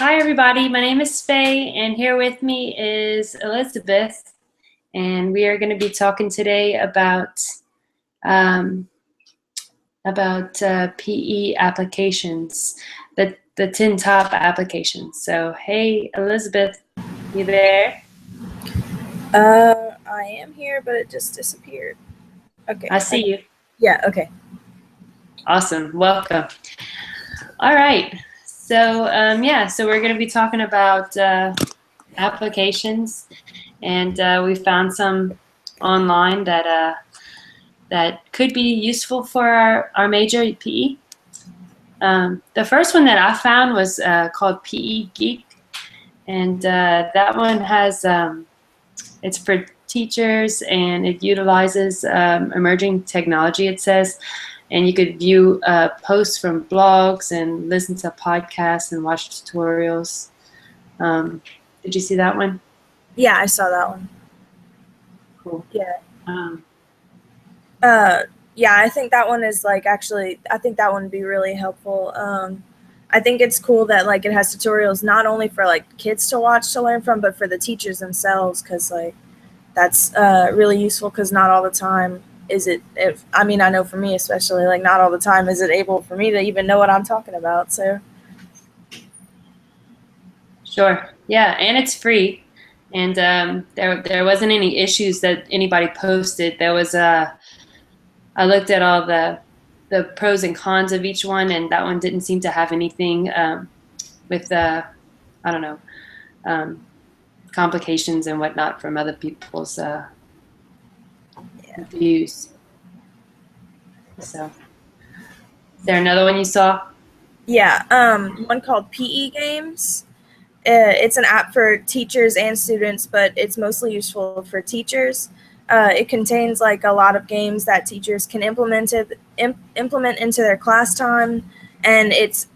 Hi, everybody. My name is Faye, and here with me is Elizabeth, and we are going to be talking today um, about PE applications, the 10 top applications. So, hey, Elizabeth, you there? I am here, but it just disappeared. Okay. I see you. Yeah, okay. Awesome. Welcome. All right. So we're going to be talking about applications, and we found some online that could be useful for our major PE. The first one that I found was called PE Geek, and that one has it's for teachers, and it utilizes emerging technology, it says, and you could view posts from blogs and listen to podcasts and watch tutorials. Did you see that one? Yeah, I saw that one. Cool. Yeah. Um, Yeah, I think that one is I think that one would be really helpful. I think it's cool that it has tutorials not only for kids to watch to learn from, but for the teachers themselves, because that's really useful, because not all the time is it, I mean, I know for me especially, not all the time is it able for me to even know what I'm talking about, so. Sure. Yeah, and it's free. And there wasn't any issues that anybody posted. I looked at all the pros and cons of each one, and that one didn't seem to have anything with I don't know, um, complications and whatnot from other people's Yeah. views. So, is there another one you saw? Yeah, one called PE Games. It's an app for teachers and students, but it's mostly useful for teachers. It contains a lot of games that teachers can implement into their class time, and it's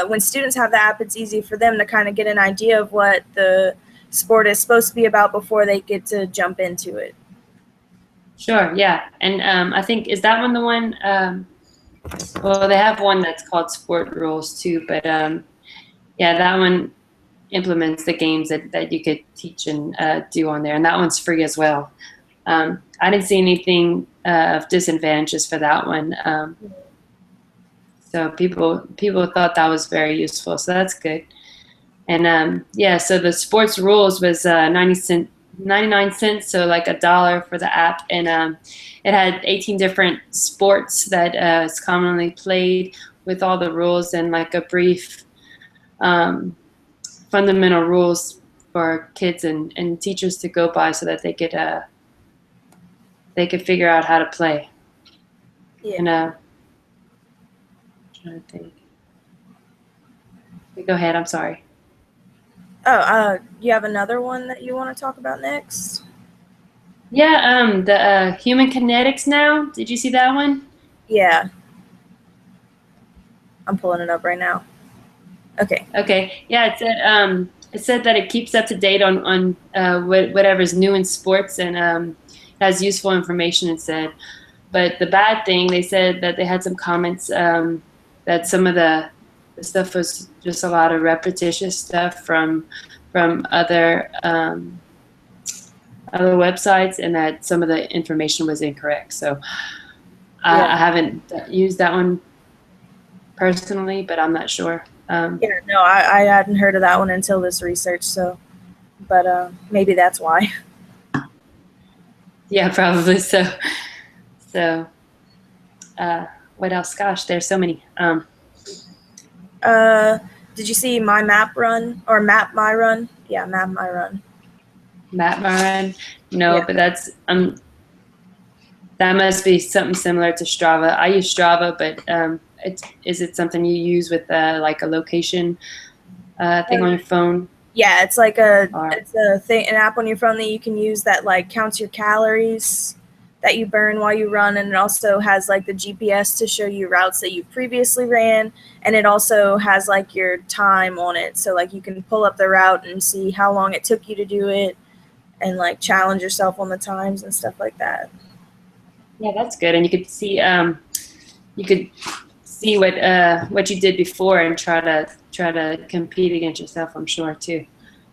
when students have the app, it's easy for them to kind of get an idea of what the sport is supposed to be about before they get to jump into it. Sure. Yeah, and I think is that one the one? Well, they have one that's called Sport Rules too, but yeah, that one implements the games that you could teach and do on there, and that one's free as well. I didn't see anything of disadvantages for that one, so people thought that was very useful, so that's good. And yeah, so the Sports Rules was 99 cents, so like $1 for the app, and it had 18 different sports that is commonly played with all the rules and like a brief fundamental rules for kids and teachers to go by so that they could figure out how to play. Yeah. And I'm trying to think. Go ahead. I'm sorry. Oh, you have another one that you want to talk about next? Yeah. The Human Kinetics Now. Did you see that one? Yeah. I'm pulling it up right now. Okay. Okay. Yeah. It said that it keeps up to date on whatever's new in sports and has useful information. It said, but the bad thing, they said that they had some comments that some of the stuff was just a lot of repetitious stuff from other other websites, and that some of the information was incorrect. So Yeah. I haven't used that one personally, but I'm not sure. Yeah, no, I hadn't heard of that one until this research, so, but maybe that's why. Yeah, probably so. So, what else? Gosh, there's so many. Did you see My Map Run or Map My Run? Yeah, Map My Run. Matt Maran? No, Yeah. but that's that must be something similar to Strava. I use Strava, but is it something you use with like a location thing on your phone? Yeah, it's Or it's a thing, an app on your phone that you can use that counts your calories that you burn while you run, and it also has the GPS to show you routes that you previously ran, and it also has your time on it, so you can pull up the route and see how long it took you to do it, and challenge yourself on the times and stuff like that. yeah, that's good. And you could see what you did before and try to compete against yourself, I'm sure too.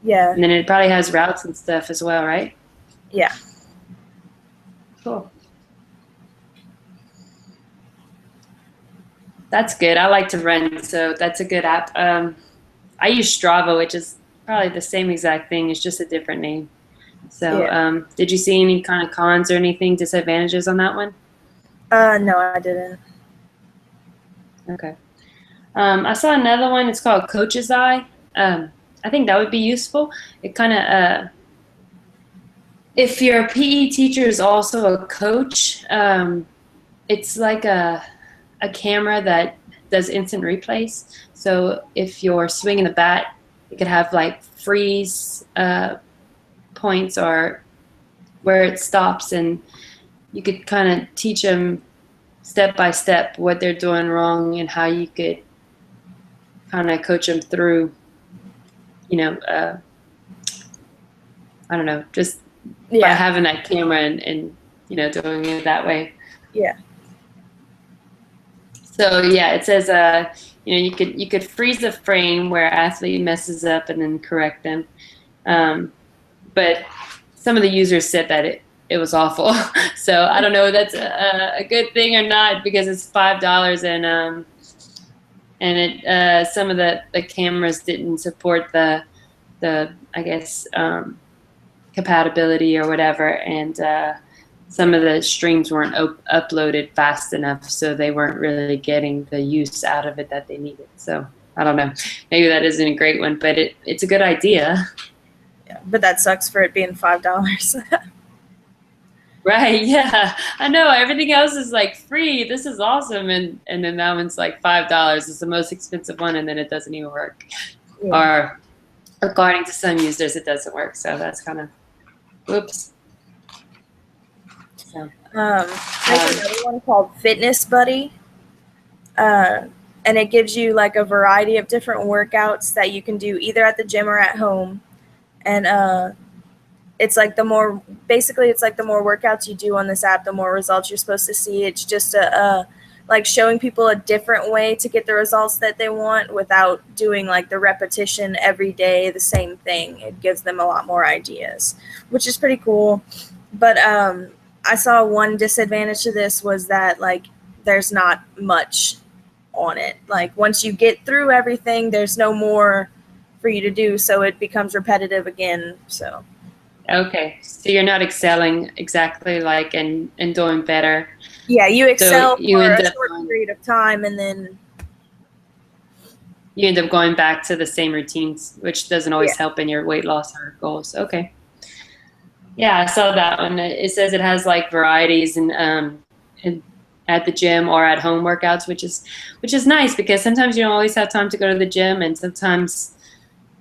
Yeah. And then it probably has routes and stuff as well, right? Yeah. Cool. That's good. I like to run, so that's a good app. I use Strava, which is probably the same exact thing. It's just a different name. So, Yeah. did you see any kind of cons or anything, disadvantages on that one? No, I didn't. Okay. I saw another one. It's called Coach's Eye. I think that would be useful. It kind of, if your PE teacher is also a coach, it's like a camera that does instant replays. So if you're swinging the bat, it could have like freeze points or where it stops, and you could kind of teach them step by step what they're doing wrong and how you could kind of coach them through, I don't know, just by having that camera and doing it that way. Yeah. So yeah, it says you could freeze the frame where athlete messes up and then correct them, but some of the users said that it was awful. So I don't know if that's a good thing or not, because it's $5 and it some of the cameras didn't support the I guess compatibility or whatever, and some of the streams weren't uploaded fast enough, so they weren't really getting the use out of it that they needed. So I don't know, maybe that isn't a great one, but it's a good idea. Yeah, but that sucks for it being $5. Right, yeah, I know. Everything else is like free. This is awesome, and then that one's like $5. It's the most expensive one, and then it doesn't even work. Yeah. Or according to some users, it doesn't work. So that's kind of whoops. So, there's another one called Fitness Buddy, and it gives you like a variety of different workouts that you can do either at the gym or at home, and it's like the more workouts you do on this app, the more results you're supposed to see. It's just like showing people a different way to get the results that they want without doing like the repetition every day, the same thing. It gives them a lot more ideas, which is pretty cool. But I saw one disadvantage to this was that like there's not much on it. Like once you get through everything, there's no more for you to do, so it becomes repetitive again. So okay, so you're not excelling exactly like and doing better. yeah, you excel So you for end a up short period of time, and then you end up going back to the same routines, which doesn't always Yeah. help in your weight loss or goals. Okay. Yeah, I saw that one. It says it has like varieties and at the gym or at home workouts, which is nice, because sometimes you don't always have time to go to the gym, and sometimes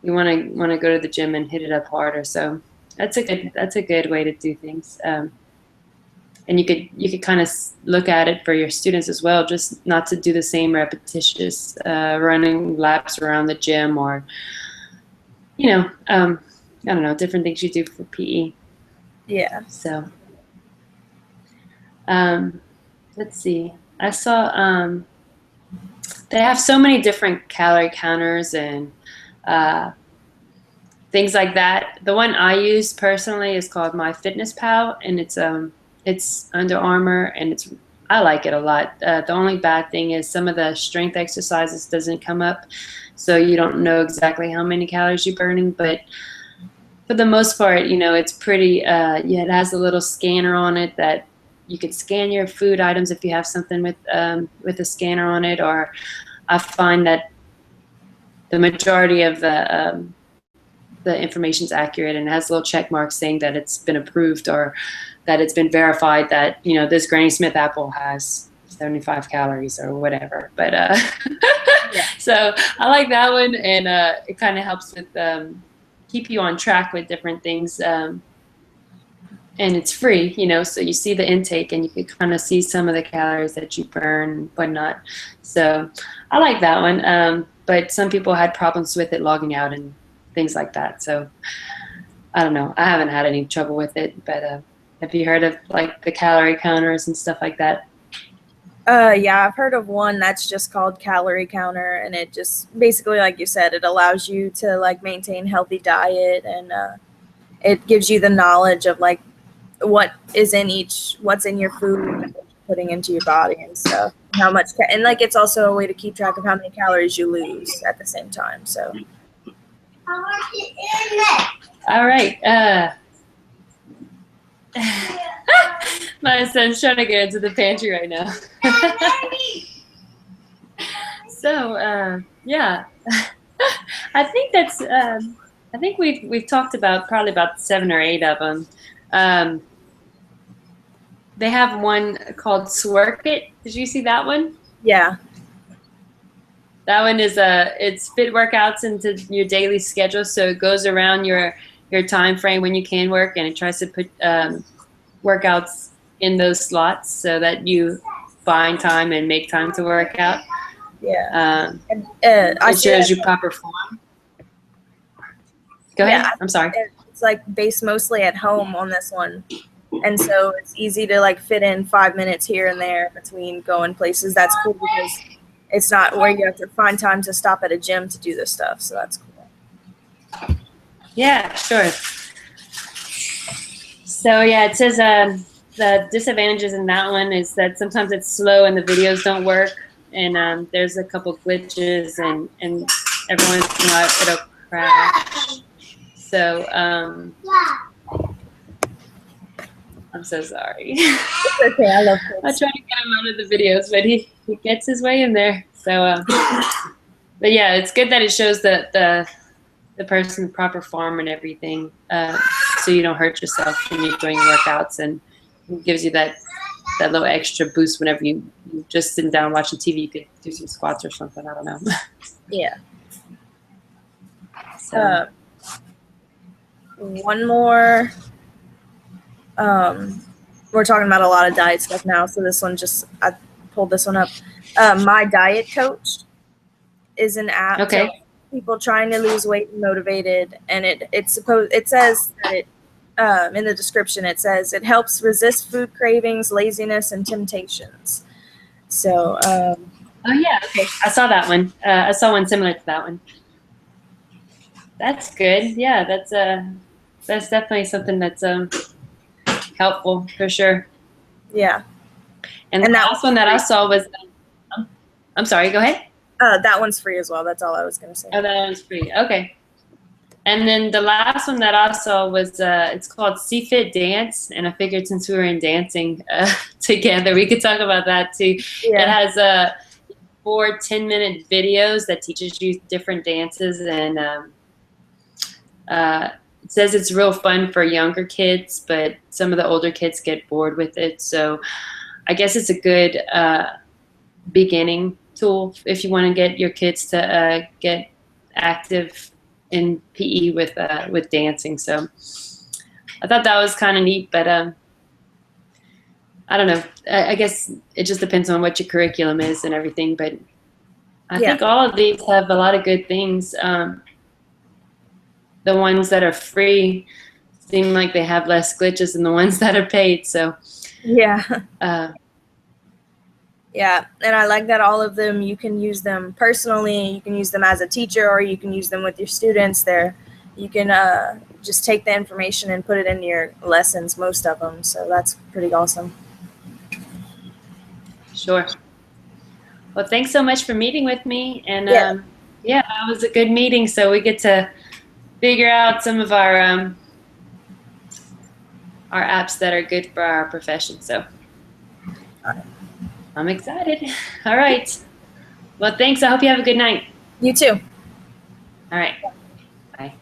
you want to go to the gym and hit it up harder. So that's a good way to do things. And you could kind of look at it for your students as well, just not to do the same repetitious running laps around the gym, or I don't know, different things you do for PE. yeah. So let's see. I saw they have so many different calorie counters and things like that. The one I use personally is called MyFitnessPal, and it's Under Armour, and I like it a lot. The only bad thing is some of the strength exercises doesn't come up, so you don't know exactly how many calories you're burning. But for the most part, it's pretty. It has a little scanner on it that you could scan your food items if you have something with a scanner on it. Or I find that the majority of the information is accurate, and it has a little check mark saying that it's been approved or that it's been verified that this Granny Smith apple has 75 calories or whatever. But Yeah. So I like that one, and it kind of helps with keep you on track with different things, and it's free, so you see the intake and you can kind of see some of the calories that you burn and whatnot. So I like that one, but some people had problems with it logging out and things like that. So I don't know. I haven't had any trouble with it, but have you heard of like the calorie counters and stuff like that? Yeah, I've heard of one that's just called Calorie Counter, and it just basically, like you said, it allows you to like maintain healthy diet, and it gives you the knowledge of like what's in your food, and what you're putting into your body and stuff. How much, and like it's also a way to keep track of how many calories you lose at the same time. So. All right. My son's trying to get into the pantry right now. So yeah, I think that's. I think we've talked about probably about 7 or 8 of them. They have one called Swerk It. Did you see that one? Yeah. That one is it's fit workouts into your daily schedule, so it goes around your time frame when you can work, and it tries to put workouts in those slots so that you find time and make time to work out. Yeah. It shows you proper form. Go ahead. Yeah, I'm sorry. It's like based mostly at home on this one. And so it's easy to like fit in 5 minutes here and there between going places. That's cool because it's not where you have to find time to stop at a gym to do this stuff. So that's cool. Yeah, sure. So yeah, it says the disadvantages in that one is that sometimes it's slow and the videos don't work, and there's a couple glitches, and every once in a while it'll crash. So I'm so sorry. It's okay, I love I try to get him out of the videos, but he gets his way in there. So, but yeah, it's good that it shows the person proper form and everything, so you don't hurt yourself when you're doing workouts, and it gives you that little extra boost whenever you just sitting down watching TV. You could do some squats or something. I don't know. Yeah. So. One more. We're talking about a lot of diet stuff now, so this one I pulled this one up. My Diet Coach is an app. Okay. For people trying to lose weight and motivated, and it says that it in the description it says it helps resist food cravings, laziness, and temptations. So. Oh yeah. Okay. I saw that one. I saw one similar to that one. That's good. Yeah. That's definitely something that's helpful for sure. Yeah. And the last one that I saw was, I'm sorry, go ahead. That one's free as well. That's all I was going to say. Oh, that one's free. Okay. And then the last one that I saw was, it's called CFit Dance. And I figured since we were in dancing together, we could talk about that too. Yeah. It has 4 10-minute videos that teaches you different dances. And it says it's real fun for younger kids, but some of the older kids get bored with it. So I guess it's a good beginning tool if you want to get your kids to get active in PE with dancing. So I thought that was kind of neat, but I don't know. I guess it just depends on what your curriculum is and everything. But I think all of these have a lot of good things. The ones that are free seem like they have less glitches than the ones that are paid. So yeah. Yeah, and I like that all of them, you can use them personally, you can use them as a teacher, or you can use them with your students. You can just take the information and put it into your lessons, most of them. So that's pretty awesome. Sure. Well, thanks so much for meeting with me. And yeah, that was a good meeting. So we get to figure out some of our apps that are good for our profession. So I'm excited. All right. Well, thanks. I hope you have a good night. You too. All right. Bye.